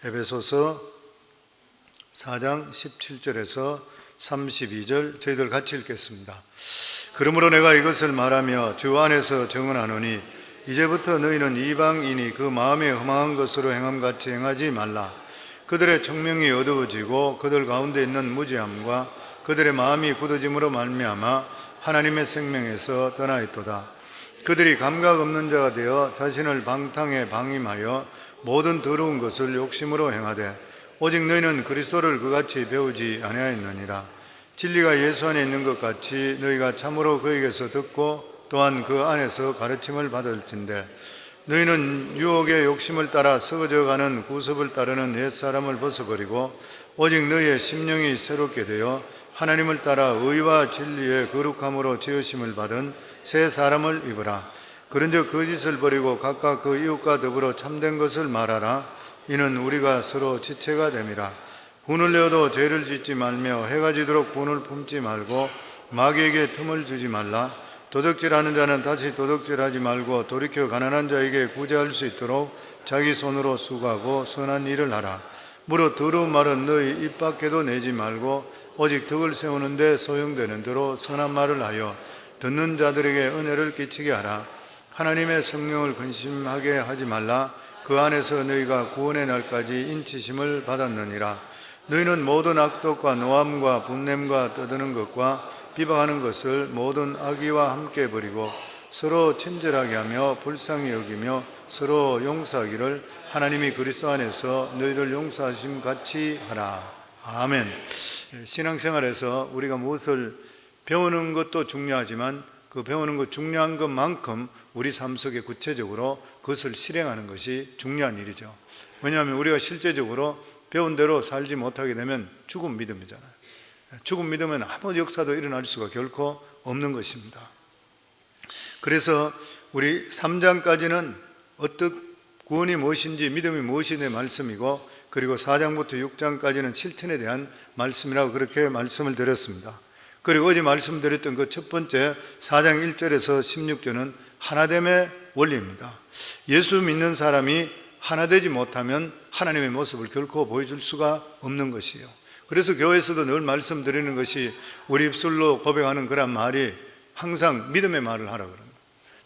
에베소서 4장 17절에서 32절 저희들 같이 읽겠습니다. 그러므로 내가 이것을 말하며 주 안에서 정언하노니 이제부터 너희는 이방인이 그 마음에 허망한 것으로 행함같이 행하지 말라. 그들의 청명이 어두워지고 그들 가운데 있는 무지함과 그들의 마음이 굳어짐으로 말미암아 하나님의 생명에서 떠나 있도다. 그들이 감각 없는 자가 되어 자신을 방탕에 방임하여 모든 더러운 것을 욕심으로 행하되 오직 너희는 그리스도를 그같이 배우지 아니하였느니라. 진리가 예수 안에 있는 것 같이 너희가 참으로 그에게서 듣고 또한 그 안에서 가르침을 받을진대 너희는 유혹의 욕심을 따라 썩어져가는 구습을 따르는 옛사람을 벗어버리고 오직 너희의 심령이 새롭게 되어 하나님을 따라 의와 진리의 거룩함으로 지으심을 받은 새 사람을 입으라. 그런즉 거짓을 버리고 각각 그 이웃과 더불어 참된 것을 말하라. 이는 우리가 서로 지체가 됨이라. 분을 내어도 죄를 짓지 말며 해가 지도록 분을 품지 말고 마귀에게 틈을 주지 말라. 도둑질하는 자는 다시 도둑질하지 말고 돌이켜 가난한 자에게 구제할 수 있도록 자기 손으로 수고하고 선한 일을 하라. 무릇 더러운 말은 너희 입 밖에도 내지 말고 오직 덕을 세우는 데 소용되는 대로 선한 말을 하여 듣는 자들에게 은혜를 끼치게 하라. 하나님의 성령을 근심하게 하지 말라. 그 안에서 너희가 구원의 날까지 인치심을 받았느니라. 너희는 모든 악독과 노함과 분냄과 떠드는 것과 비방하는 것을 모든 악의와 함께 버리고 서로 친절하게 하며 불쌍히 여기며 서로 용서하기를 하나님이 그리스도 안에서 너희를 용서하심 같이 하라. 아멘. 신앙생활에서 우리가 무엇을 배우는 것도 중요하지만 그 배우는 것 중요한 것만큼 우리 삶 속에 구체적으로 그것을 실행하는 것이 중요한 일이죠. 왜냐하면 우리가 실제적으로 배운 대로 살지 못하게 되면 죽은 믿음이잖아요. 죽은 믿음은 아무 역사도 일어날 수가 결코 없는 것입니다. 그래서 우리 3장까지는 어떻게 구원이 무엇인지 믿음이 무엇인지의 말씀이고 그리고 4장부터 6장까지는 실천에 대한 말씀이라고 그렇게 말씀을 드렸습니다. 그리고 어제 말씀드렸던 그 첫 번째 4장 1절에서 16절은 하나됨의 원리입니다. 예수 믿는 사람이 하나 되지 못하면 하나님의 모습을 결코 보여줄 수가 없는 것이에요. 그래서 교회에서도 늘 말씀드리는 것이 우리 입술로 고백하는 그런 말이 항상 믿음의 말을 하라고 그럽니다.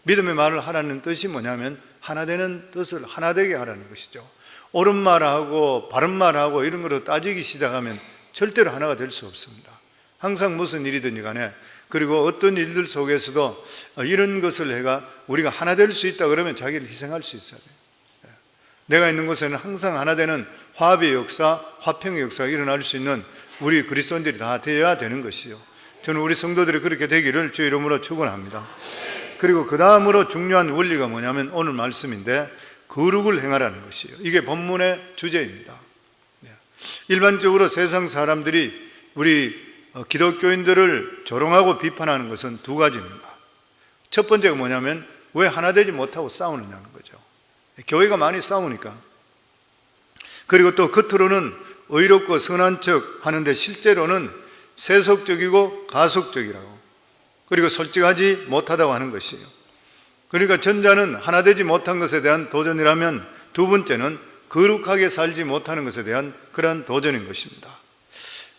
믿음의 말을 하라는 뜻이 뭐냐면 하나 되는 뜻을 하나 되게 하라는 것이죠. 옳은 말하고 바른 말하고 이런 거로 따지기 시작하면 절대로 하나가 될 수 없습니다. 항상 무슨 일이든지 간에 그리고 어떤 일들 속에서도 이런 것을 해가 우리가 하나 될 수 있다 그러면 자기를 희생할 수 있어야 돼요. 내가 있는 곳에는 항상 하나 되는 화합의 역사, 화평의 역사가 일어날 수 있는 우리 그리스도인들이 다 되어야 되는 것이요. 저는 우리 성도들이 그렇게 되기를 주의 이름으로 축원합니다. 그리고 그 다음으로 중요한 원리가 뭐냐면 오늘 말씀인데 거룩을 행하라는 것이에요. 이게 본문의 주제입니다. 일반적으로 세상 사람들이 우리 기독교인들을 조롱하고 비판하는 것은 두 가지입니다. 첫 번째가 뭐냐면 왜 하나 되지 못하고 싸우느냐는 거죠. 교회가 많이 싸우니까. 그리고 또 겉으로는 의롭고 선한 척 하는데 실제로는 세속적이고 가속적이라고 그리고 솔직하지 못하다고 하는 것이에요. 그러니까 전자는 하나 되지 못한 것에 대한 도전이라면 두 번째는 거룩하게 살지 못하는 것에 대한 그런 도전인 것입니다.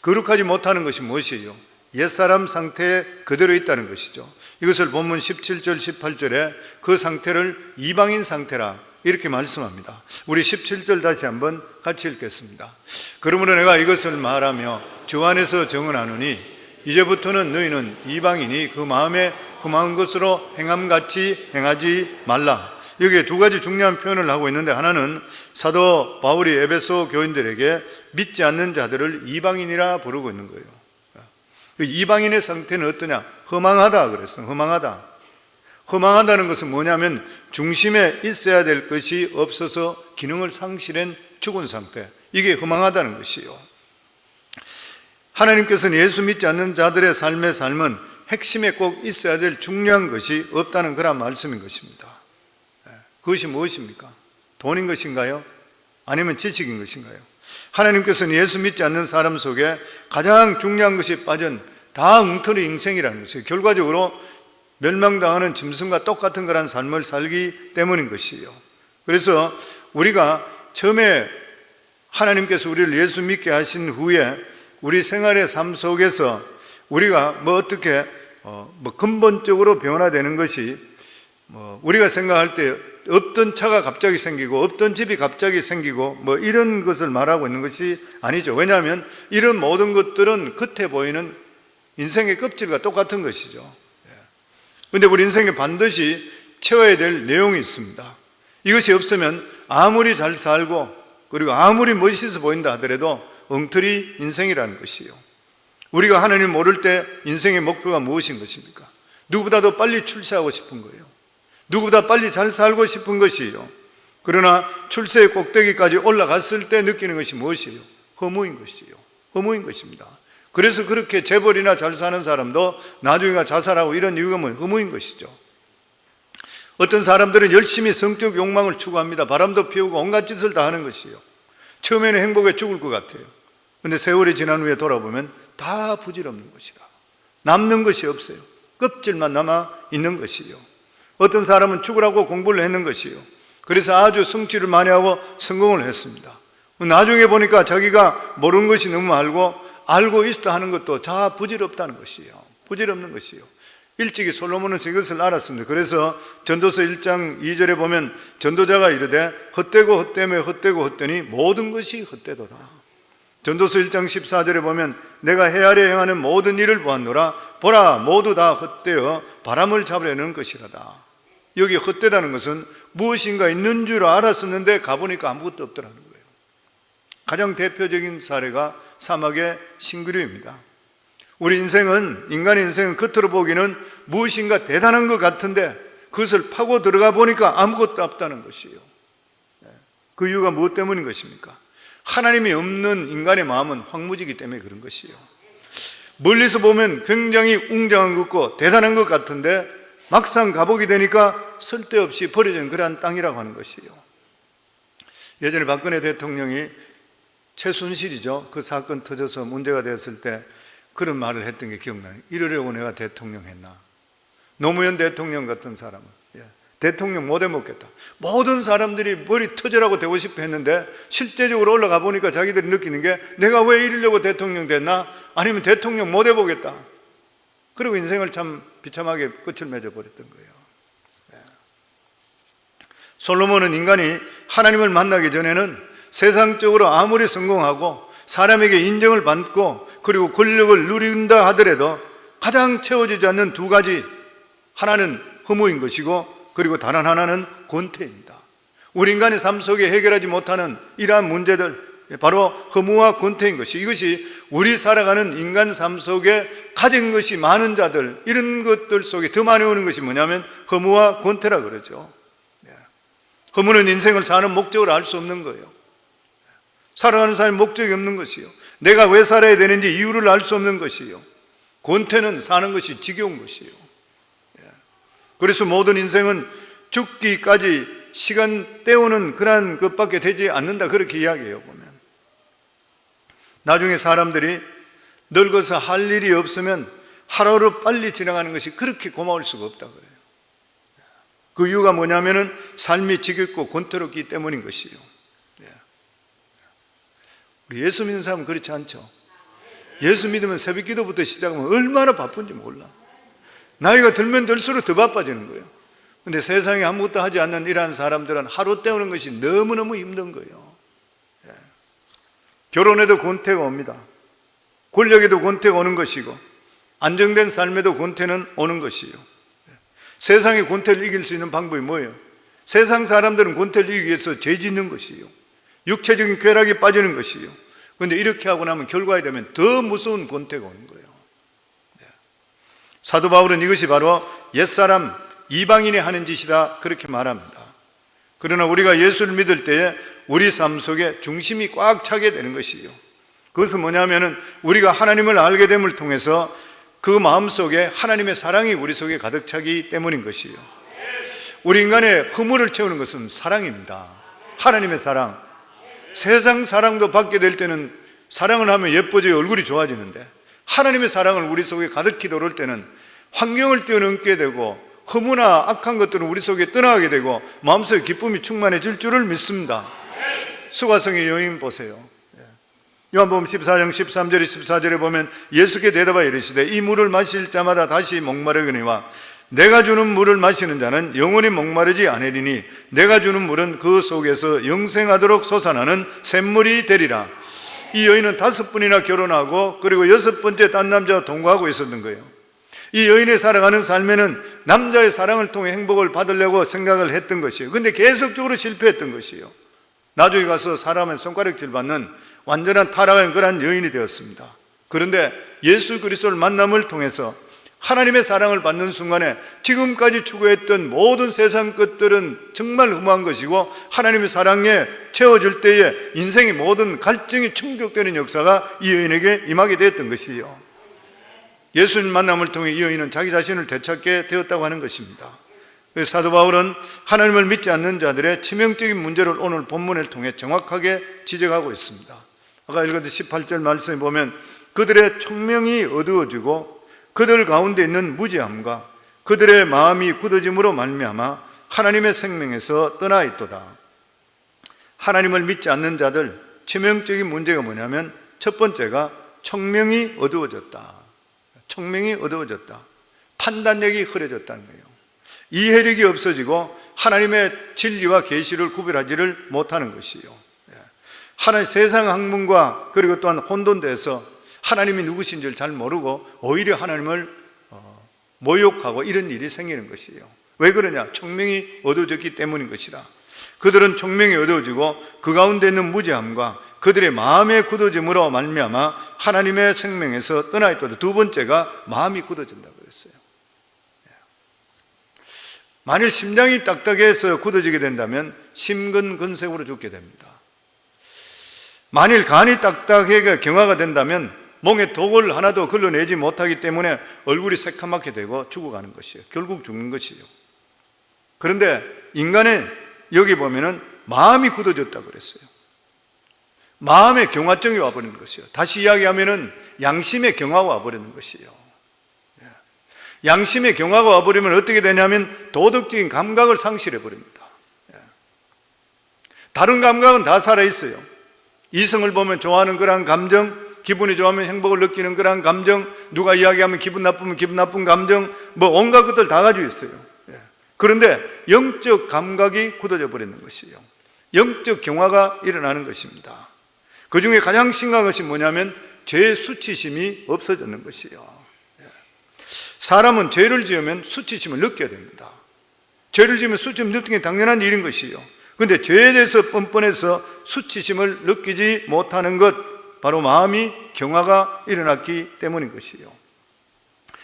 거룩하지 못하는 것이 무엇이에요? 옛사람 상태에 그대로 있다는 것이죠. 이것을 본문 17절 18절에 그 상태를 이방인 상태라 이렇게 말씀합니다. 우리 17절 다시 한번 같이 읽겠습니다. 그러므로 내가 이것을 말하며 주 안에서 정언하노니 이제부터는 너희는 이방인이 그 마음에 흠한 것으로 행함같이 행하지 말라. 여기에 두 가지 중요한 표현을 하고 있는데 하나는 사도 바울이 에베소 교인들에게 믿지 않는 자들을 이방인이라 부르고 있는 거예요. 이방인의 상태는 어떠냐? 허망하다 그랬어요. 허망하다. 허망하다는 것은 뭐냐면 중심에 있어야 될 것이 없어서 기능을 상실한 죽은 상태. 이게 허망하다는 것이에요. 하나님께서는 예수 믿지 않는 자들의 삶의 삶은 핵심에 꼭 있어야 될 중요한 것이 없다는 그런 말씀인 것입니다. 그것이 무엇입니까? 돈인 것인가요? 아니면 지식인 것인가요? 하나님께서는 예수 믿지 않는 사람 속에 가장 중요한 것이 빠진 다 엉터리 인생이라는 것이에요. 결과적으로 멸망당하는 짐승과 똑같은 그런 삶을 살기 때문인 것이에요. 그래서 우리가 처음에 하나님께서 우리를 예수 믿게 하신 후에 우리 생활의 삶 속에서 우리가 어떻게 근본적으로 변화되는 것이 우리가 생각할 때 없던 차가 갑자기 생기고 없던 집이 갑자기 생기고 이런 것을 말하고 있는 것이 아니죠. 왜냐하면 이런 모든 것들은 겉에 보이는 인생의 껍질과 똑같은 것이죠. 그런데 우리 인생에 반드시 채워야 될 내용이 있습니다. 이것이 없으면 아무리 잘 살고 그리고 아무리 멋있어 보인다 하더라도 엉터리 인생이라는 것이요. 우리가 하나님 모를 때 인생의 목표가 무엇인 것입니까? 누구보다도 빨리 출세하고 싶은 거예요. 누구보다 빨리 잘 살고 싶은 것이에요. 그러나 출세의 꼭대기까지 올라갔을 때 느끼는 것이 무엇이에요? 허무인 것이에요. 허무인 것입니다. 그래서 그렇게 재벌이나 잘 사는 사람도 나중에 자살하고 이런 이유가 허무인 것이죠. 어떤 사람들은 열심히 성적 욕망을 추구합니다. 바람도 피우고 온갖 짓을 다 하는 것이에요. 처음에는 행복에 죽을 것 같아요. 그런데 세월이 지난 후에 돌아보면 다 부질없는 것이라. 남는 것이 없어요. 껍질만 남아 있는 것이에요. 어떤 사람은 죽으라고 공부를 했는 것이에요. 그래서 아주 성취를 많이 하고 성공을 했습니다. 나중에 보니까 자기가 모르는 것이 너무 알고 있다 하는 것도 다 부질없다는 것이에요. 부질없는 것이에요. 일찍이 솔로몬은 이것을 알았습니다. 그래서 전도서 1장 2절에 보면 전도자가 이르되 헛되고 헛되며 헛되고 헛되니 모든 것이 헛되도다. 전도서 1장 14절에 보면 내가 해 아래 행하는 모든 일을 보았노라 보라 모두 다 헛되어 바람을 잡으려는 것이라다. 여기 헛되다는 것은 무엇인가 있는 줄 알았었는데 가보니까 아무것도 없더라는 거예요. 가장 대표적인 사례가 사막의 싱그류입니다. 우리 인간의 인생은 겉으로 보기는 무엇인가 대단한 것 같은데 그것을 파고 들어가 보니까 아무것도 없다는 것이에요. 그 이유가 무엇 때문인 것입니까? 하나님이 없는 인간의 마음은 황무지기 때문에 그런 것이에요. 멀리서 보면 굉장히 웅장한 것 같고 대단한 것 같은데 막상 가보게 되니까 쓸데없이 버려진 그러한 땅이라고 하는 것이에요. 예전에 박근혜 대통령이 최순실이죠. 그 사건 터져서 문제가 됐을 때 그런 말을 했던 게 기억나요. 이러려고 내가 대통령 했나. 노무현 대통령 같은 사람은 대통령 못 해먹겠다. 모든 사람들이 머리 터져라고 되고 싶어 했는데 실제적으로 올라가 보니까 자기들이 느끼는 게 내가 왜 이러려고 대통령 됐나? 아니면 대통령 못 해보겠다. 그리고 인생을 참 비참하게 끝을 맺어버렸던 거예요. 솔로몬은 인간이 하나님을 만나기 전에는 세상적으로 아무리 성공하고 사람에게 인정을 받고 그리고 권력을 누린다 하더라도 가장 채워지지 않는 두 가지, 하나는 허무인 것이고 그리고 다른 하나는 권태입니다. 우리 인간의 삶 속에 해결하지 못하는 이러한 문제들, 바로 허무와 권태인 것이, 이것이 우리 살아가는 인간 삶 속에 가진 것이 많은 자들, 이런 것들 속에 더 많이 오는 것이 뭐냐면 허무와 권태라 그러죠. 허무는 인생을 사는 목적을 알 수 없는 거예요. 살아가는 삶에 목적이 없는 것이요. 내가 왜 살아야 되는지 이유를 알 수 없는 것이요. 권태는 사는 것이 지겨운 것이요. 그래서 모든 인생은 죽기까지 시간 때우는 그런 것밖에 되지 않는다, 그렇게 이야기해요. 보면 나중에 사람들이 늙어서 할 일이 없으면 하루를 빨리 지나가는 것이 그렇게 고마울 수가 없다 그래요. 그 이유가 뭐냐면은 삶이 지겹고 권태롭기 때문인 것이요. 우리 예수 믿는 사람은 그렇지 않죠. 예수 믿으면 새벽 기도부터 시작하면 얼마나 바쁜지 몰라. 나이가 들면 들수록 더 바빠지는 거예요. 그런데 세상에 아무것도 하지 않는 이러한 사람들은 하루 때우는 것이 너무너무 힘든 거예요. 결혼에도 권태가 옵니다. 권력에도 권태가 오는 것이고 안정된 삶에도 권태는 오는 것이에요. 세상의 권태를 이길 수 있는 방법이 뭐예요? 세상 사람들은 권태를 이기기 위해서 죄 짓는 것이에요. 육체적인 쾌락에 빠지는 것이에요. 그런데 이렇게 하고 나면 결과에 되면 더 무서운 권태가 오는 거예요. 사도 바울은 이것이 바로 옛사람 이방인이 하는 짓이다, 그렇게 말합니다. 그러나 우리가 예수를 믿을 때에 우리 삶 속에 중심이 꽉 차게 되는 것이에요. 그것은 뭐냐면은 우리가 하나님을 알게 됨을 통해서 그 마음속에 하나님의 사랑이 우리 속에 가득 차기 때문인 것이에요. 우리 인간의 허물을 채우는 것은 사랑입니다. 하나님의 사랑. 세상 사랑도 받게 될 때는 사랑을 하면 예뻐져요. 얼굴이 좋아지는데 하나님의 사랑을 우리 속에 가득히 들어올 때는 환경을 뛰어넘게 되고 허무나 악한 것들은 우리 속에 떠나게 되고 마음속에 기쁨이 충만해질 줄을 믿습니다. 수가성의 여인 보세요. 요한복음 14장 13절에 14절에 보면 예수께 대답하여 이르시되 이 물을 마실 자마다 다시 목마르거니와 내가 주는 물을 마시는 자는 영원히 목마르지 아니리니 내가 주는 물은 그 속에서 영생하도록 솟아나는 샘물이 되리라. 이 여인은 5번이나 결혼하고 그리고 6번째 딴 남자와 동거하고 있었던 거예요. 이 여인이 살아가는 삶에는 남자의 사랑을 통해 행복을 받으려고 생각을 했던 것이에요. 근데 계속적으로 실패했던 것이에요. 나중에 가서 사람의 손가락질 받는 완전한 타락한 그런 여인이 되었습니다. 그런데 예수 그리스도를 만남을 통해서 하나님의 사랑을 받는 순간에 지금까지 추구했던 모든 세상 것들은 정말 허무한 것이고 하나님의 사랑에 채워질 때에 인생의 모든 갈증이 충족되는 역사가 이 여인에게 임하게 되었던 것이에요. 예수님 만남을 통해 이 여인은 자기 자신을 되찾게 되었다고 하는 것입니다. 사도 바울은 하나님을 믿지 않는 자들의 치명적인 문제를 오늘 본문을 통해 정확하게 지적하고 있습니다. 아까 읽었던 18절 말씀에 보면 그들의 총명이 어두워지고 그들 가운데 있는 무지함과 그들의 마음이 굳어짐으로 말미암아 하나님의 생명에서 떠나 있도다. 하나님을 믿지 않는 자들 치명적인 문제가 뭐냐면 첫 번째가 총명이 어두워졌다. 총명이 어두워졌다. 판단력이 흐려졌다는 거예요. 이해력이 없어지고 하나님의 진리와 계시를 구별하지를 못하는 것이에요. 하나님 세상 학문과 그리고 또한 혼돈돼서 하나님이 누구신지를 잘 모르고 오히려 하나님을 모욕하고 이런 일이 생기는 것이에요. 왜 그러냐? 총명이 어두워졌기 때문인 것이라. 그들은 총명이 어두워지고 그 가운데 있는 무지함과 그들의 마음의 굳어짐으로 말미암아 하나님의 생명에서 떠나 있도다. 두 번째가 마음이 굳어진다고 그랬어요. 만일 심장이 딱딱해서 굳어지게 된다면 심근근색으로 죽게 됩니다. 만일 간이 딱딱해가 경화가 된다면 몸에 독을 하나도 걸러내지 못하기 때문에 얼굴이 새카맣게 되고 죽어가는 것이에요. 결국 죽는 것이에요. 그런데 인간의 여기 보면은 마음이 굳어졌다고 그랬어요. 마음의 경화증이 와버리는 것이에요. 다시 이야기하면은 양심의 경화가 와버리는 것이에요. 양심의 경화가 와버리면 어떻게 되냐면 도덕적인 감각을 상실해버립니다. 다른 감각은 다 살아있어요. 이성을 보면 좋아하는 그런 감정, 기분이 좋으면 행복을 느끼는 그런 감정, 누가 이야기하면 기분 나쁘면 기분 나쁜 감정, 뭐 온갖 것들 다 가지고 있어요. 그런데 영적 감각이 굳어져 버리는 것이에요. 영적 경화가 일어나는 것입니다. 그 중에 가장 심각한 것이 뭐냐면 죄의 수치심이 없어지는 것이에요. 사람은 죄를 지으면 수치심을 느껴야 됩니다. 죄를 지으면 수치심을 느끼는 게 당연한 일인 것이에요. 그런데 죄에 대해서 뻔뻔해서 수치심을 느끼지 못하는 것, 바로 마음이 경화가 일어났기 때문인 것이에요.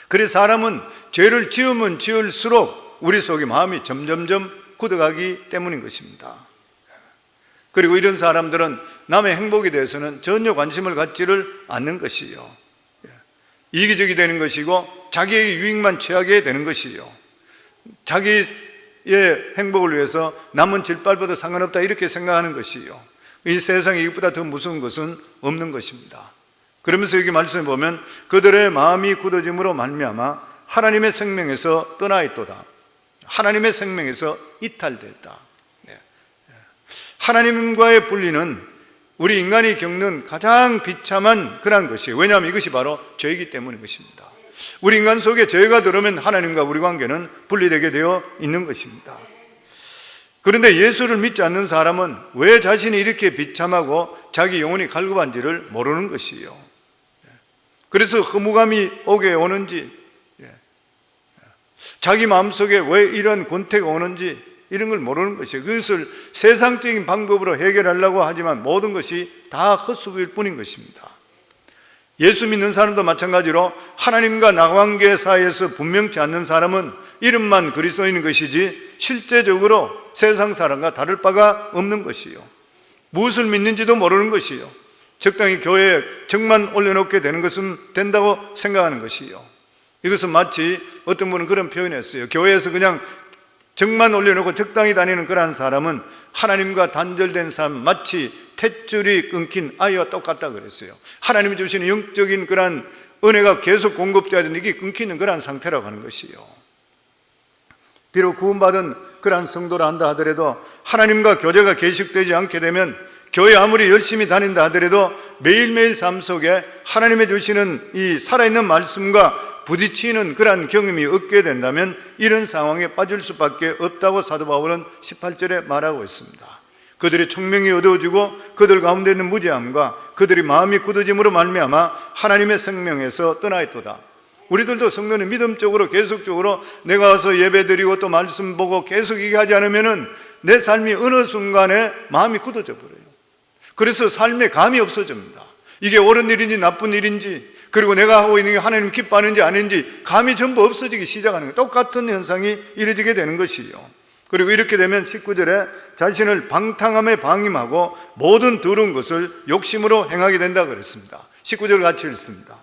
그래서 사람은 죄를 지으면 지을수록 우리 속에 마음이 점점점 굳어가기 때문인 것입니다. 그리고 이런 사람들은 남의 행복에 대해서는 전혀 관심을 갖지를 않는 것이에요. 이기적이 되는 것이고 자기의 유익만 취하게 되는 것이에요. 자기의 행복을 위해서 남은 질발보다 상관없다 이렇게 생각하는 것이에요. 이 세상에 이것보다 더 무서운 것은 없는 것입니다. 그러면서 여기 말씀에 보면 그들의 마음이 굳어짐으로 말미암아 하나님의 생명에서 떠나 있도다. 하나님의 생명에서 이탈됐다. 하나님과의 분리는 우리 인간이 겪는 가장 비참한 그런 것이에요. 왜냐하면 이것이 바로 죄이기 때문인 것입니다. 우리 인간 속에 죄가 들어오면 하나님과 우리 관계는 분리되게 되어 있는 것입니다. 그런데 예수를 믿지 않는 사람은 왜 자신이 이렇게 비참하고 자기 영혼이 갈급한지를 모르는 것이에요. 그래서 허무감이 오게 오는지, 자기 마음속에 왜 이런 권태가 오는지 이런 걸 모르는 것이에요. 그것을 세상적인 방법으로 해결하려고 하지만 모든 것이 다 헛수고일 뿐인 것입니다. 예수 믿는 사람도 마찬가지로 하나님과 나 관계 사이에서 분명치 않는 사람은 이름만 그리스도인인 것이지 실제적으로 세상 사람과 다를 바가 없는 것이에요. 무엇을 믿는지도 모르는 것이에요. 적당히 교회에 정만 올려놓게 되는 것은 된다고 생각하는 것이에요. 이것은 마치 어떤 분은 그런 표현을 했어요. 교회에서 그냥 정만 올려놓고 적당히 다니는 그러한 사람은 하나님과 단절된 삶, 마치 탯줄이 끊긴 아이와 똑같다 그랬어요. 하나님이 주시는 영적인 그러한 은혜가 계속 공급되어야 되는 이게 끊기는 그러한 상태라고 하는 것이에요. 비록 구원받은 그러한 성도라 한다 하더라도 하나님과 교제가 계속되지 않게 되면 교회 아무리 열심히 다닌다 하더라도 매일매일 삶 속에 하나님의 주시는 이 살아있는 말씀과 부딪히는 그러한 경험이 얻게 된다면 이런 상황에 빠질 수밖에 없다고 사도 바울은 18절에 말하고 있습니다. 그들의 총명이 어두워지고 그들 가운데 있는 무지함과 그들의 마음이 굳어짐으로 말미암아 하나님의 생명에서 떠나있도다. 우리들도 성도는 믿음적으로 계속적으로 내가 와서 예배드리고 또 말씀 보고 계속 얘기하지 않으면은 내 삶이 어느 순간에 마음이 굳어져 버려요. 그래서 삶에 감이 없어집니다. 이게 옳은 일인지 나쁜 일인지, 그리고 내가 하고 있는 게 하나님 기뻐하는지 아닌지 감이 전부 없어지기 시작하는 거예요. 똑같은 현상이 이루어지게 되는 것이요. 그리고 이렇게 되면 19절에 자신을 방탕함에 방임하고 모든 더러운 것을 욕심으로 행하게 된다 그랬습니다. 19절 같이 읽습니다.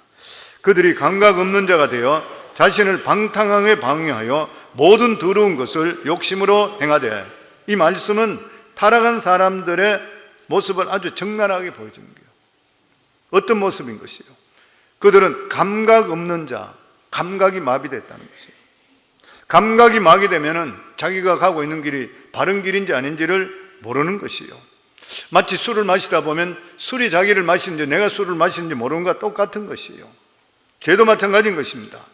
그들이 감각 없는 자가 되어 자신을 방탕함에 방임하여 모든 더러운 것을 욕심으로 행하되, 이 말씀은 타락한 사람들의 모습을 아주 적나라하게 보여주는 거예요. 어떤 모습인 것이요? 그들은 감각 없는 자, 감각이 마비됐다는 것이에요. 감각이 마비되면은 자기가 가고 있는 길이 바른 길인지 아닌지를 모르는 것이요. 마치 술을 마시다 보면 술이 자기를 마시는지 내가 술을 마시는지 모르는 것과 똑같은 것이요. 죄도 마찬가지인 것입니다.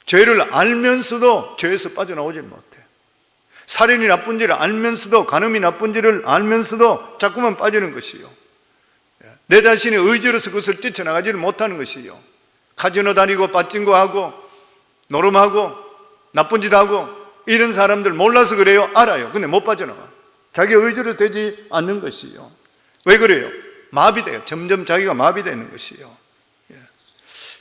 죄를 알면서도 죄에서 빠져나오질 못해. 살인이 나쁜지를 알면서도, 간음이 나쁜지를 알면서도 자꾸만 빠지는 것이요. 내 자신의 의지로서 그것을 뛰쳐나가지를 못하는 것이요. 카지노 다니고 빠찡거하고 노름하고 나쁜 짓 하고 이런 사람들 몰라서 그래요? 알아요. 근데 못 빠져나가. 자기 의지로 되지 않는 것이요. 왜 그래요? 마비돼요. 점점 자기가 마비되는 것이요.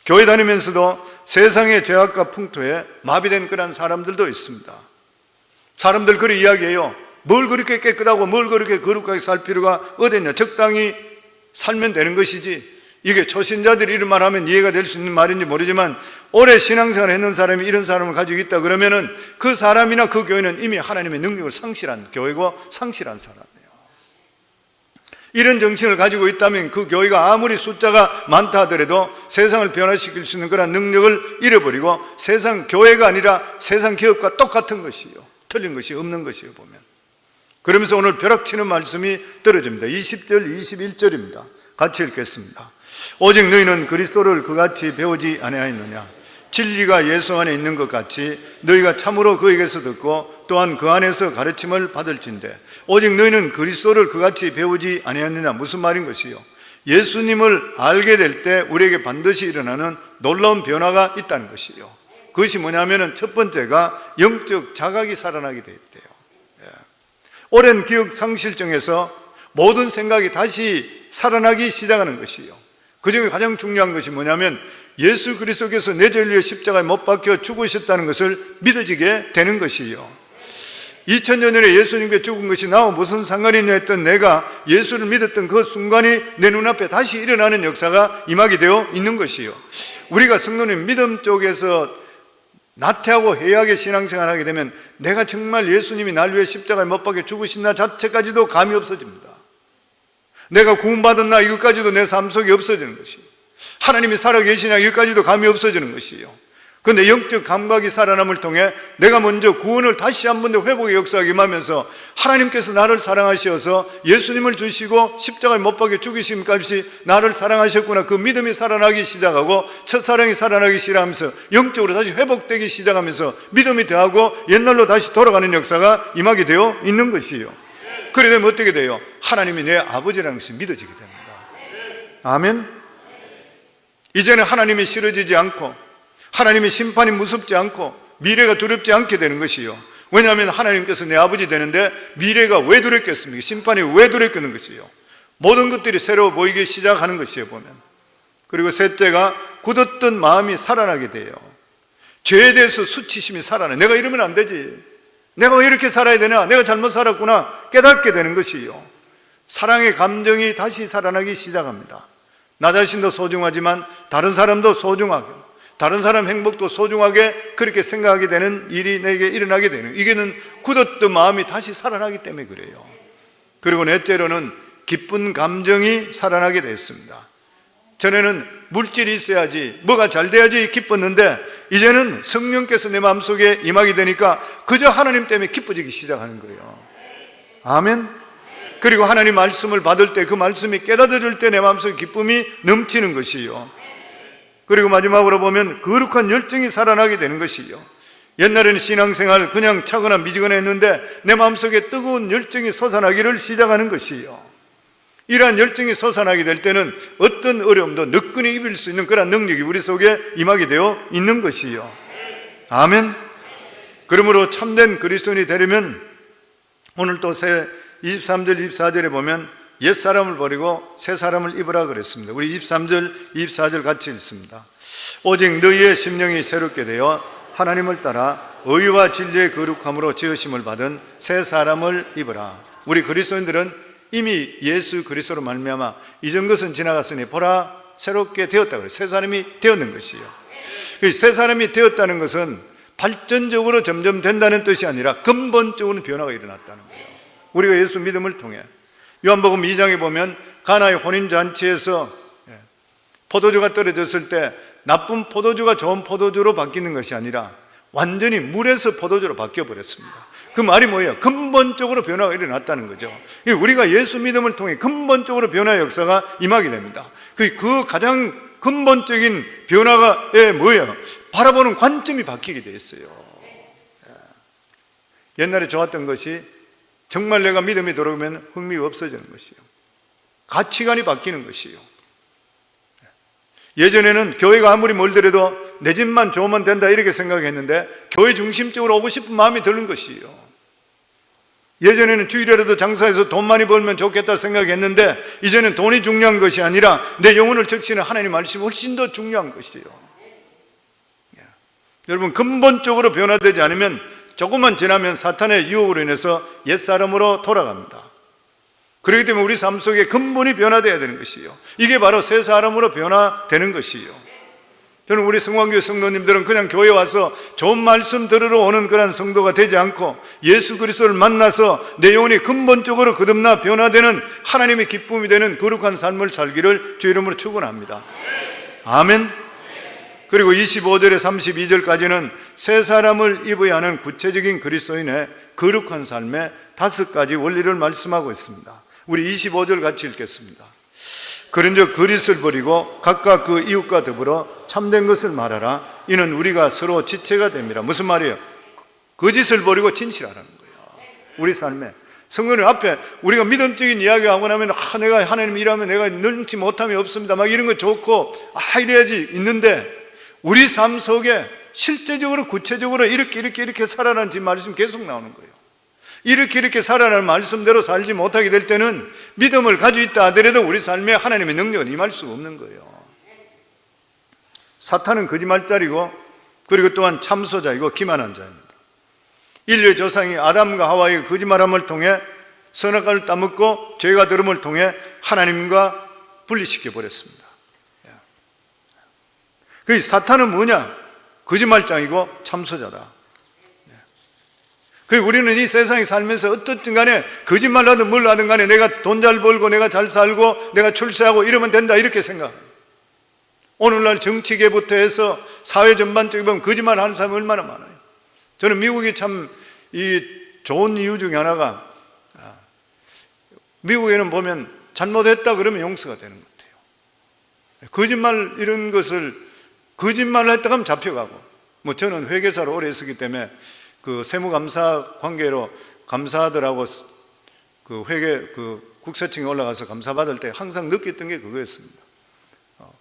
교회 다니면서도 세상의 죄악과 풍토에 마비된 그런 사람들도 있습니다. 사람들 그렇게 이야기해요. 뭘 그렇게 깨끗하고 뭘 그렇게 거룩하게 살 필요가 어딨냐. 적당히 살면 되는 것이지. 이게 초신자들이 이런 말 하면 이해가 될 수 있는 말인지 모르지만 오래 신앙생활을 했는 사람이 이런 사람을 가지고 있다 그러면은 그 사람이나 그 교회는 이미 하나님의 능력을 상실한 교회고 상실한 사람이에요. 이런 정신을 가지고 있다면 그 교회가 아무리 숫자가 많다 하더라도 세상을 변화시킬 수 있는 그런 능력을 잃어버리고 세상 교회가 아니라 세상 기업과 똑같은 것이요. 틀린 것이 없는 것이요 보면. 그러면서 오늘 벼락치는 말씀이 떨어집니다. 20절, 21절입니다. 같이 읽겠습니다. 오직 너희는 그리스도를 그같이 배우지 아니하였느냐. 진리가 예수 안에 있는 것 같이 너희가 참으로 그에게서 듣고 또한 그 안에서 가르침을 받을진대. 오직 너희는 그리스도를 그같이 배우지 아니하였느냐. 무슨 말인 것이요? 예수님을 알게 될 때 우리에게 반드시 일어나는 놀라운 변화가 있다는 것이요. 그것이 뭐냐면은 첫 번째가 영적 자각이 살아나게 돼 있대요. 오랜 기억 상실증에서 모든 생각이 다시 살아나기 시작하는 것이요. 그 중에 가장 중요한 것이 뭐냐면 예수 그리스도께서 내 죄를 위해 십자가에 못 박혀 죽으셨다는 것을 믿어지게 되는 것이요. 2000년 전에 예수님께 죽은 것이 나와 무슨 상관이 있냐 했던 내가 예수를 믿었던 그 순간이 내 눈앞에 다시 일어나는 역사가 임하게 되어 있는 것이요. 우리가 성도님 믿음 쪽에서 나태하고 해이하게 신앙생활을 하게 되면 내가 정말 예수님이 날 위해 십자가에 못 박혀 죽으신 나 자체까지도 감이 없어집니다. 내가 구원받은 나 이것까지도 내 삶 속에 없어지는 것이에요. 하나님이 살아계시냐 이것까지도 감이 없어지는 것이에요. 그런데 영적 감각이 살아남을 통해 내가 먼저 구원을 다시 한 번 더 회복의 역사가 임하면서 하나님께서 나를 사랑하셔서 예수님을 주시고 십자가에 못 박혀 죽으신 값이 나를 사랑하셨구나, 그 믿음이 살아나기 시작하고 첫사랑이 살아나기 시작하면서 영적으로 다시 회복되기 시작하면서 믿음이 더하고 옛날로 다시 돌아가는 역사가 임하게 되어 있는 것이에요. 그래 되면 어떻게 돼요? 하나님이 내 아버지라는 것이 믿어지게 됩니다. 아멘. 이제는 하나님이 싫어지지 않고 하나님의 심판이 무섭지 않고 미래가 두렵지 않게 되는 것이요. 왜냐하면 하나님께서 내 아버지 되는데 미래가 왜 두렵겠습니까? 심판이 왜 두렵겠는 것이요. 모든 것들이 새로워 보이기 시작하는 것이에요 보면. 그리고 셋째가 굳었던 마음이 살아나게 돼요. 죄에 대해서 수치심이 살아나요. 내가 이러면 안 되지, 내가 왜 이렇게 살아야 되나, 내가 잘못 살았구나 깨닫게 되는 것이요. 사랑의 감정이 다시 살아나기 시작합니다. 나 자신도 소중하지만 다른 사람도 소중하게, 다른 사람 행복도 소중하게 그렇게 생각하게 되는 일이 내게 일어나게 되는, 이게는 굳었던 마음이 다시 살아나기 때문에 그래요. 그리고 넷째로는 기쁜 감정이 살아나게 됐습니다. 전에는 물질이 있어야지, 뭐가 잘 돼야지 기뻤는데 이제는 성령께서 내 마음속에 임하게 되니까 그저 하나님 때문에 기뻐지기 시작하는 거예요. 아멘. 그리고 하나님 말씀을 받을 때 그 말씀이 깨닫아질 때 내 마음속에 기쁨이 넘치는 것이요. 그리고 마지막으로 보면 거룩한 열정이 살아나게 되는 것이요. 옛날에는 신앙생활 그냥 차거나 미지거나 했는데 내 마음속에 뜨거운 열정이 솟아나기를 시작하는 것이요. 이러한 열정이 솟아나게 될 때는 어떤 어려움도 너끈히 이길 수 있는 그런 능력이 우리 속에 임하게 되어 있는 것이요. 아멘. 그러므로 참된 그리스도인이 되려면 오늘 또 새 23절 24절에 보면 옛사람을 버리고 새사람을 입으라 그랬습니다. 우리 23절 24절 같이 읽습니다. 오직 너희의 심령이 새롭게 되어 하나님을 따라 의와 진리의 거룩함으로 지으심을 받은 새 사람을 입으라. 우리 그리스도인들은 이미 예수 그리스도로 말미암아 이전 것은 지나갔으니 보라 새롭게 되었다 그래요. 새 사람이 되었는 것이요. 새 사람이 되었다는 것은 발전적으로 점점 된다는 뜻이 아니라 근본적으로 변화가 일어났다는 거예요. 우리가 예수 믿음을 통해 요한복음 2장에 보면 가나의 혼인잔치에서 포도주가 떨어졌을 때 나쁜 포도주가 좋은 포도주로 바뀌는 것이 아니라 완전히 물에서 포도주로 바뀌어버렸습니다. 그 말이 뭐예요? 근본적으로 변화가 일어났다는 거죠. 우리가 예수 믿음을 통해 근본적으로 변화의 역사가 임하게 됩니다. 그 가장 근본적인 변화가 뭐예요? 바라보는 관점이 바뀌게 돼 있어요. 옛날에 좋았던 것이 정말 내가 믿음이 들어오면 흥미가 없어지는 것이요. 가치관이 바뀌는 것이요. 예전에는 교회가 아무리 멀더라도 내 집만 좋으면 된다 이렇게 생각했는데 교회 중심적으로 오고 싶은 마음이 드는 것이요. 예전에는 주일에라도 장사해서 돈 많이 벌면 좋겠다 생각했는데 이제는 돈이 중요한 것이 아니라 내 영혼을 적시는 하나님 말씀이 훨씬 더 중요한 것이요. 여러분, 근본적으로 변화되지 않으면 조금만 지나면 사탄의 유혹으로 인해서 옛사람으로 돌아갑니다. 그렇기 때문에 우리 삶 속에 근본이 변화되어야 되는 것이요. 이게 바로 새 사람으로 변화되는 것이요. 저는 우리 성광교회 성도님들은 그냥 교회 와서 좋은 말씀 들으러 오는 그런 성도가 되지 않고 예수 그리스도를 만나서 내 영혼이 근본적으로 거듭나 변화되는 하나님의 기쁨이 되는 거룩한 삶을 살기를 주 이름으로 축원합니다. 아멘. 그리고 25절에 32절까지는 새 사람을 입어야 하는 구체적인 그리스도인의 거룩한 삶의 5가지 원리를 말씀하고 있습니다. 우리 25절 같이 읽겠습니다. 그런즉 거짓을 버리고 각각 그 이웃과 더불어 참된 것을 말하라. 이는 우리가 서로 지체가 됩니다. 무슨 말이에요? 거짓을 버리고 진실하라는 거예요. 우리 삶에 성경을 앞에 우리가 믿음적인 이야기하고 나면 내가 하나님 일하면 내가 능치 못함이 없습니다 막 이런 거 좋고 이래야지 있는데 우리 삶 속에 실제적으로 구체적으로 이렇게 살아라는 지금 말씀 계속 나오는 거예요. 이렇게 살아라는 말씀대로 살지 못하게 될 때는 믿음을 가지고 있다 하더라도 우리 삶에 하나님의 능력은 임할 수가 없는 거예요. 사탄은 거짓말자리고 그리고 또한 참소자이고 기만한 자입니다. 인류의 조상이 아담과 하와의 거짓말함을 통해 선악과를 따먹고 죄가 들음을 통해 하나님과 분리시켜 버렸습니다. 그 사탄은 뭐냐? 거짓말장이고 참소자다. 그 우리는 이 세상에 살면서 어떻든 간에 거짓말하든 뭘 하든 간에 내가 돈 잘 벌고 내가 잘 살고 내가 출세하고 이러면 된다 이렇게 생각합니다. 오늘날 정치계부터 해서 사회 전반적으로 보면 거짓말하는 사람이 얼마나 많아요. 저는 미국이 참 좋은 이유 중에 하나가 미국에는 보면 잘못했다 그러면 용서가 되는 것 같아요. 거짓말 이런 것을 거짓말을 했다가 하면 잡혀가고 저는 회계사로 오래 했었기 때문에 그 세무감사 관계로 감사들하고 그 회계 국세청에 올라가서 감사받을 때 항상 느꼈던 게 그거였습니다.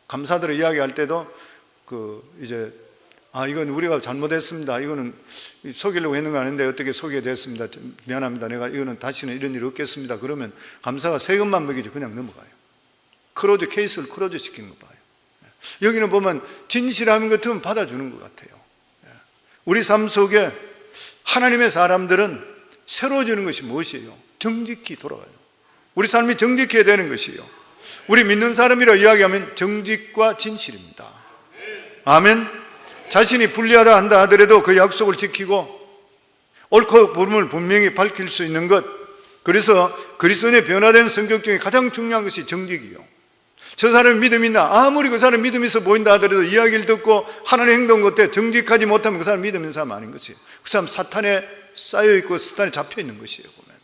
감사들을 이야기할 때도 이건 우리가 잘못했습니다. 이거는 속이려고 했는 거 아닌데 어떻게 속이게 됐습니다. 미안합니다. 내가 이거는 다시는 이런 일 없겠습니다. 그러면 감사가 세금만 먹이지 그냥 넘어가요. 케이스를 클로즈 시키는 거 봐요. 여기는 보면 진실함인 것 같으면 받아주는 것 같아요. 우리 삶 속에 하나님의 사람들은 새로워지는 것이 무엇이에요? 정직히 돌아가요. 우리 삶이 정직해야 되는 것이에요. 우리 믿는 사람이라 이야기하면 정직과 진실입니다. 아멘. 자신이 불리하다 한다 하더라도 그 약속을 지키고 옳고 그름을 분명히 밝힐 수 있는 것. 그래서 그리스도인의 변화된 성격 중에 가장 중요한 것이 정직이요. 저 사람이 믿음이 있나? 아무리 그 사람이 믿음이 있어 보인다 하더라도 이야기를 듣고 하나님의 행동 끝에 정직하지 못하면 그 사람 믿음 있는 사람 아닌 것이에요. 그 사람 사탄에 쌓여있고 사탄에 잡혀있는 것이에요. 보면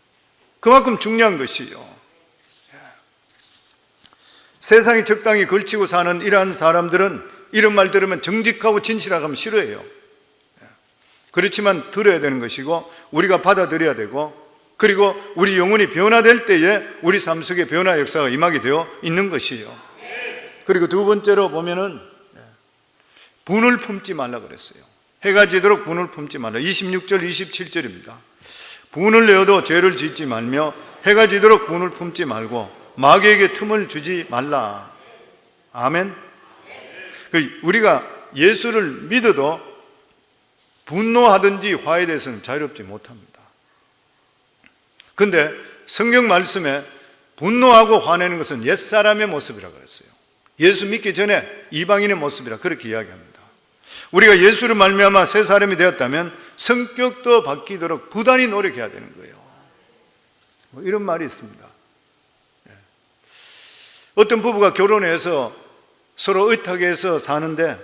그만큼 중요한 것이요. 세상에 적당히 걸치고 사는 이러한 사람들은 이런 말 들으면 정직하고 진실하고 하면 싫어해요. 그렇지만 들어야 되는 것이고 우리가 받아들여야 되고, 그리고 우리 영혼이 변화될 때에 우리 삶 속에 변화 역사가 임하게 되어 있는 것이에요. 그리고 두 번째로 보면은 분을 품지 말라 그랬어요. 해가 지도록 분을 품지 말라. 26절 27절입니다. 분을 내어도 죄를 짓지 말며 해가 지도록 분을 품지 말고 마귀에게 틈을 주지 말라. 아멘. 우리가 예수를 믿어도 분노하든지 화에 대해서는 자유롭지 못합니다. 그런데 성경 말씀에 분노하고 화내는 것은 옛사람의 모습이라고 그랬어요. 예수 믿기 전에 이방인의 모습이라 그렇게 이야기합니다. 우리가 예수를 말미암아 새 사람이 되었다면 성격도 바뀌도록 부단히 노력해야 되는 거예요. 이런 말이 있습니다. 어떤 부부가 결혼해서 서로 의탁해서 사는데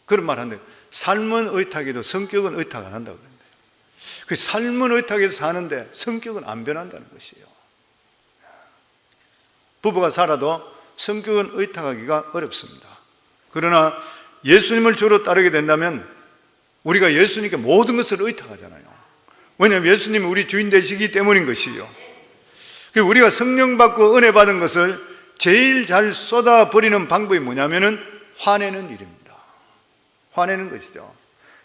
그런 말 한대요. 삶은 의탁해도 성격은 의탁 안 한다고 그러는데, 그 삶은 의탁해서 사는데 성격은 안 변한다는 것이에요. 부부가 살아도 성격은 의탁하기가 어렵습니다. 그러나 예수님을 주로 따르게 된다면 우리가 예수님께 모든 것을 의탁하잖아요. 왜냐하면 예수님이 우리 주인 되시기 때문인 것이에요. 우리가 성령 받고 은혜 받은 것을 제일 잘 쏟아버리는 방법이 뭐냐면은 화내는 일입니다. 화내는 것이죠.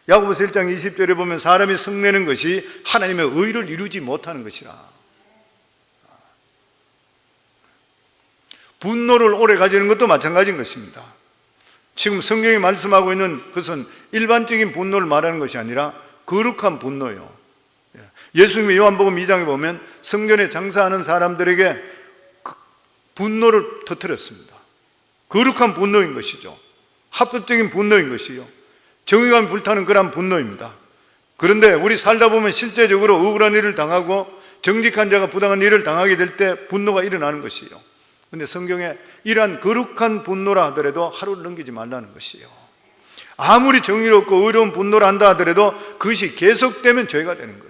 야고보서 1장 20절에 보면 사람이 성내는 것이 하나님의 의를 이루지 못하는 것이라. 분노를 오래 가지는 것도 마찬가지인 것입니다. 지금 성경이 말씀하고 있는 것은 일반적인 분노를 말하는 것이 아니라 거룩한 분노예요. 예수님이 요한복음 2장에 보면 성전에 장사하는 사람들에게 분노를 터뜨렸습니다. 거룩한 분노인 것이죠. 합법적인 분노인 것이요. 정의감이 불타는 그런 분노입니다. 그런데 우리 살다 보면 실제적으로 억울한 일을 당하고 정직한 자가 부당한 일을 당하게 될 때 분노가 일어나는 것이에요. 그런데 성경에 이러한 거룩한 분노라 하더라도 하루를 넘기지 말라는 것이에요. 아무리 정의롭고 의로운 분노를 한다 하더라도 그것이 계속되면 죄가 되는 거예요.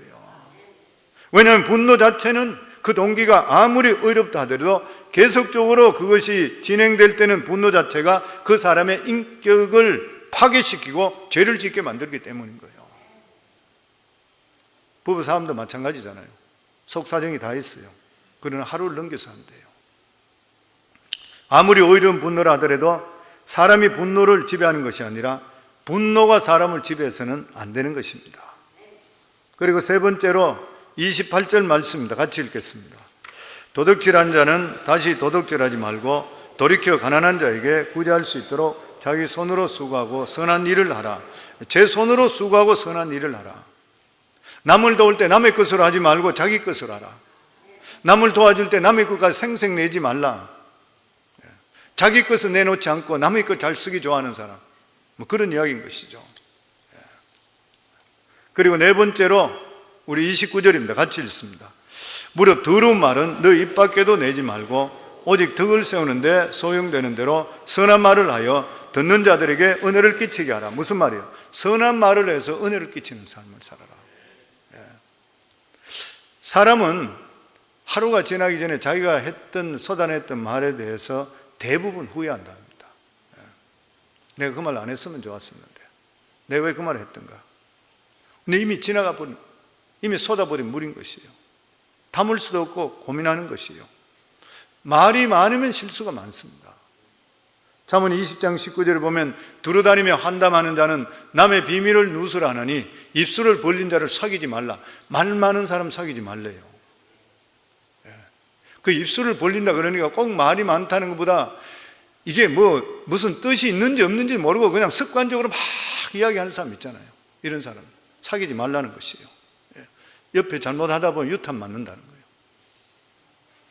왜냐하면 분노 자체는 그 동기가 아무리 의롭다 하더라도 계속적으로 그것이 진행될 때는 분노 자체가 그 사람의 인격을 파괴시키고 죄를 짓게 만들기 때문인 거예요. 부부 싸움도 마찬가지잖아요. 속사정이 다 있어요. 그러나 하루를 넘겨서 안 돼요. 아무리 의로운 분노를 하더라도 사람이 분노를 지배하는 것이 아니라 분노가 사람을 지배해서는 안 되는 것입니다. 그리고 세 번째로 28절 말씀입니다. 같이 읽겠습니다. 도둑질한 자는 다시 도둑질하지 말고 돌이켜 가난한 자에게 구제할 수 있도록 자기 손으로 수고하고 선한 일을 하라. 제 손으로 수고하고 선한 일을 하라. 남을 도울 때 남의 것으로 하지 말고 자기 것으로 하라. 남을 도와줄 때 남의 것까지 생색내지 말라. 자기 것을 내놓지 않고 남의 것 잘 쓰기 좋아하는 사람, 그런 이야기인 것이죠. 그리고 네 번째로 우리 29절입니다. 같이 읽습니다. 무릇 더러운 말은 너 입 밖에도 내지 말고 오직 덕을 세우는데 소용되는 대로 선한 말을 하여 듣는 자들에게 은혜를 끼치게 하라. 무슨 말이에요? 선한 말을 해서 은혜를 끼치는 삶을 살아라. 사람은 하루가 지나기 전에 자기가 쏟아냈던 말에 대해서 대부분 후회한다 합니다. 내가 그 말 안 했으면 좋았었는데 내가 왜 그 말을 했던가. 근데 이미 지나가 버린, 이미 쏟아버린 물인 것이에요. 담을 수도 없고 고민하는 것이에요. 말이 많으면 실수가 많습니다. 잠언 20장 19절에 보면 두루다니며 환담하는 자는 남의 비밀을 누설하느니 입술을 벌린 자를 사귀지 말라. 말 많은 사람 사귀지 말래요. 그 입술을 벌린다 그러니까 꼭 말이 많다는 것보다 이게 무슨 뜻이 있는지 없는지 모르고 그냥 습관적으로 막 이야기하는 사람 있잖아요. 이런 사람 사귀지 말라는 것이에요. 옆에 잘못하다 보면 유탄 맞는다는 거예요.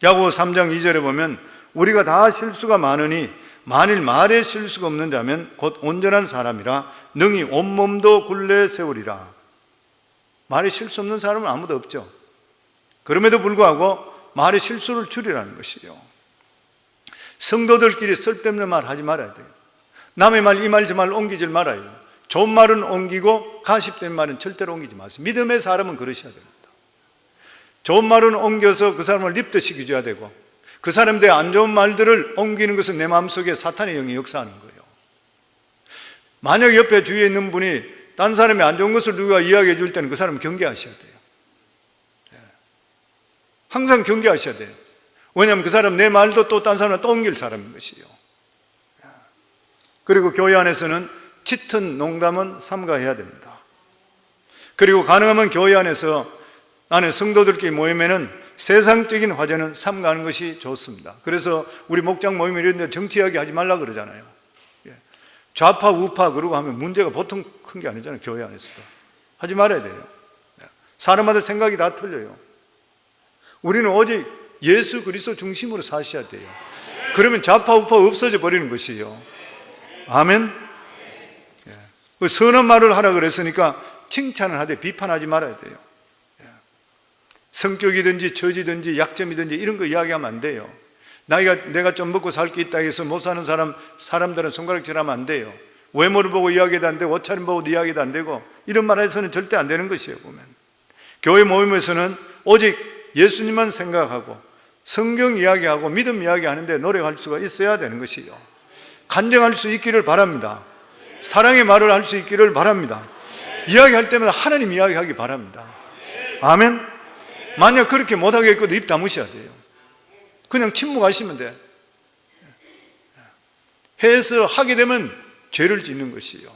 야고보 3장 2절에 보면 우리가 다 실수가 많으니 만일 말에 실수가 없는 자면 곧 온전한 사람이라 능히 온몸도 굴레 세우리라. 말에 실수 없는 사람은 아무도 없죠. 그럼에도 불구하고 말에 실수를 줄이라는 것이에요. 성도들끼리 쓸데없는 말 하지 말아야 돼요. 남의 말, 이 말, 저 말 옮기지 말아요. 좋은 말은 옮기고 가십된 말은 절대로 옮기지 마세요. 믿음의 사람은 그러셔야 됩니다. 좋은 말은 옮겨서 그 사람을 립드시켜줘야 되고, 그 사람에 대해 안 좋은 말들을 옮기는 것은 내 마음속에 사탄의 영이 역사하는 거예요. 만약 옆에 주위에 있는 분이 딴 사람이 안 좋은 것을 누가 이야기해 줄 때는 그 사람 경계하셔야 돼요. 항상 경계하셔야 돼요. 왜냐하면 그 사람 내 말도 또 딴 사람을 또 옮길 사람인 것이요. 그리고 교회 안에서는 짙은 농담은 삼가해야 됩니다. 그리고 가능하면 교회 안에서 안에 성도들끼리 모이면은 세상적인 화제는 삼가하는 것이 좋습니다. 그래서 우리 목장 모임 이런 데 정치 이야기 하지 말라 그러잖아요. 좌파 우파 그러고 하면 문제가 보통 큰 게 아니잖아요. 교회 안에서도 하지 말아야 돼요. 사람마다 생각이 다 틀려요. 우리는 오직 예수 그리스도 중심으로 사셔야 돼요. 그러면 좌파 우파 없어져 버리는 것이에요. 아멘. 선한 말을 하라 그랬으니까 칭찬을 하되 비판하지 말아야 돼요. 성격이든지 처지든지 약점이든지 이런 거 이야기하면 안 돼요. 내가 좀 먹고 살 게 있다 해서 못 사는 사람들은 손가락질하면 안 돼요. 외모를 보고 이야기도 안 되고 옷차림 보고 이야기도 안 되고 이런 말 해서는 절대 안 되는 것이에요. 보면 교회 모임에서는 오직 예수님만 생각하고 성경 이야기하고 믿음 이야기하는데 노력할 수가 있어야 되는 것이요. 간증할 수 있기를 바랍니다. 사랑의 말을 할 수 있기를 바랍니다. 이야기할 때마다 하나님 이야기하기 바랍니다. 아멘. 만약 그렇게 못하겠거든 입 다무셔야 돼요. 그냥 침묵하시면 돼. 해서 하게 되면 죄를 짓는 것이요.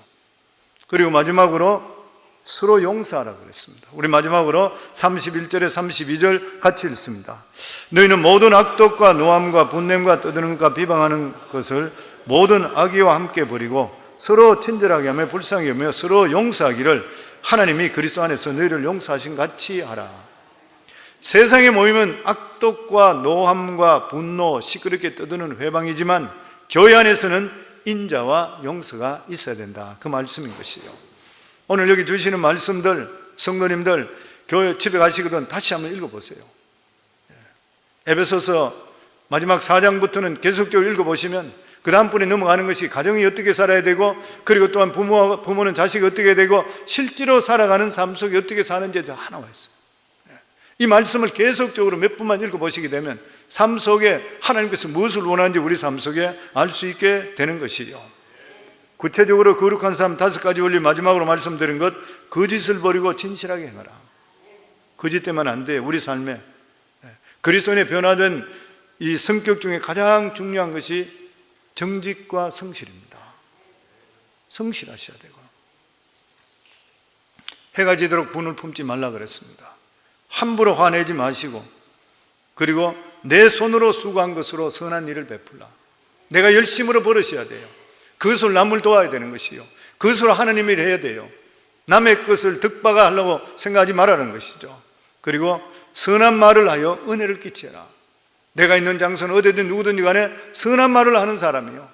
그리고 마지막으로 서로 용서하라고 그랬습니다. 우리 마지막으로 31절에 32절 같이 읽습니다. 너희는 모든 악독과 노함과 분냄과 떠드는과 비방하는 것을 모든 악의와 함께 버리고 서로 친절하게 하며 불쌍히 여기며 서로 용서하기를 하나님이 그리스도 안에서 너희를 용서하신 같이 하라. 세상에 모이면 악독과 노함과 분노, 시끄럽게 떠드는 회방이지만 교회 안에서는 인자와 용서가 있어야 된다. 그 말씀인 것이요. 오늘 여기 주시는 말씀들 성도님들 교회 집에 가시거든 다시 한번 읽어보세요. 에베소서 마지막 4장부터는 계속적으로 읽어보시면 그 다음 분에 넘어가는 것이 가정이 어떻게 살아야 되고, 그리고 또한 부모는 자식이 어떻게 되고 실제로 살아가는 삶 속에 어떻게 사는지에 다 나와 있어요. 이 말씀을 계속적으로 몇 분만 읽어보시게 되면 삶 속에 하나님께서 무엇을 원하는지 우리 삶 속에 알 수 있게 되는 것이요. 구체적으로 거룩한 삶 5가지 원리 마지막으로 말씀드린 것, 거짓을 버리고 진실하게 행하라. 거짓되면 안 돼. 우리 삶에 그리스도인의 변화된 이 성격 중에 가장 중요한 것이 정직과 성실입니다. 성실하셔야 되고, 해가 지도록 분을 품지 말라 그랬습니다. 함부로 화내지 마시고, 그리고 내 손으로 수고한 것으로 선한 일을 베풀라. 내가 열심으로 벌으셔야 돼요. 그것을 남을 도와야 되는 것이요. 그것으로 하나님의 일을 해야 돼요. 남의 것을 득박아 하려고 생각하지 말라는 것이죠. 그리고 선한 말을 하여 은혜를 끼쳐라. 내가 있는 장소는 어디든 누구든지 간에 선한 말을 하는 사람이요.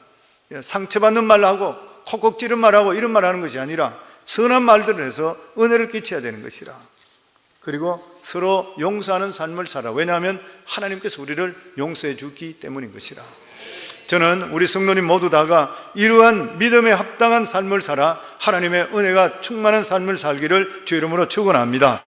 상처받는 말을 하고 콕콕 찌른 말하고 이런 말 하는 것이 아니라 선한 말들을 해서 은혜를 끼쳐야 되는 것이라. 그리고 서로 용서하는 삶을 살아. 왜냐하면 하나님께서 우리를 용서해 주기 때문인 것이라. 저는 우리 성도님 모두 다가 이러한 믿음에 합당한 삶을 살아 하나님의 은혜가 충만한 삶을 살기를 주 이름으로 축원합니다.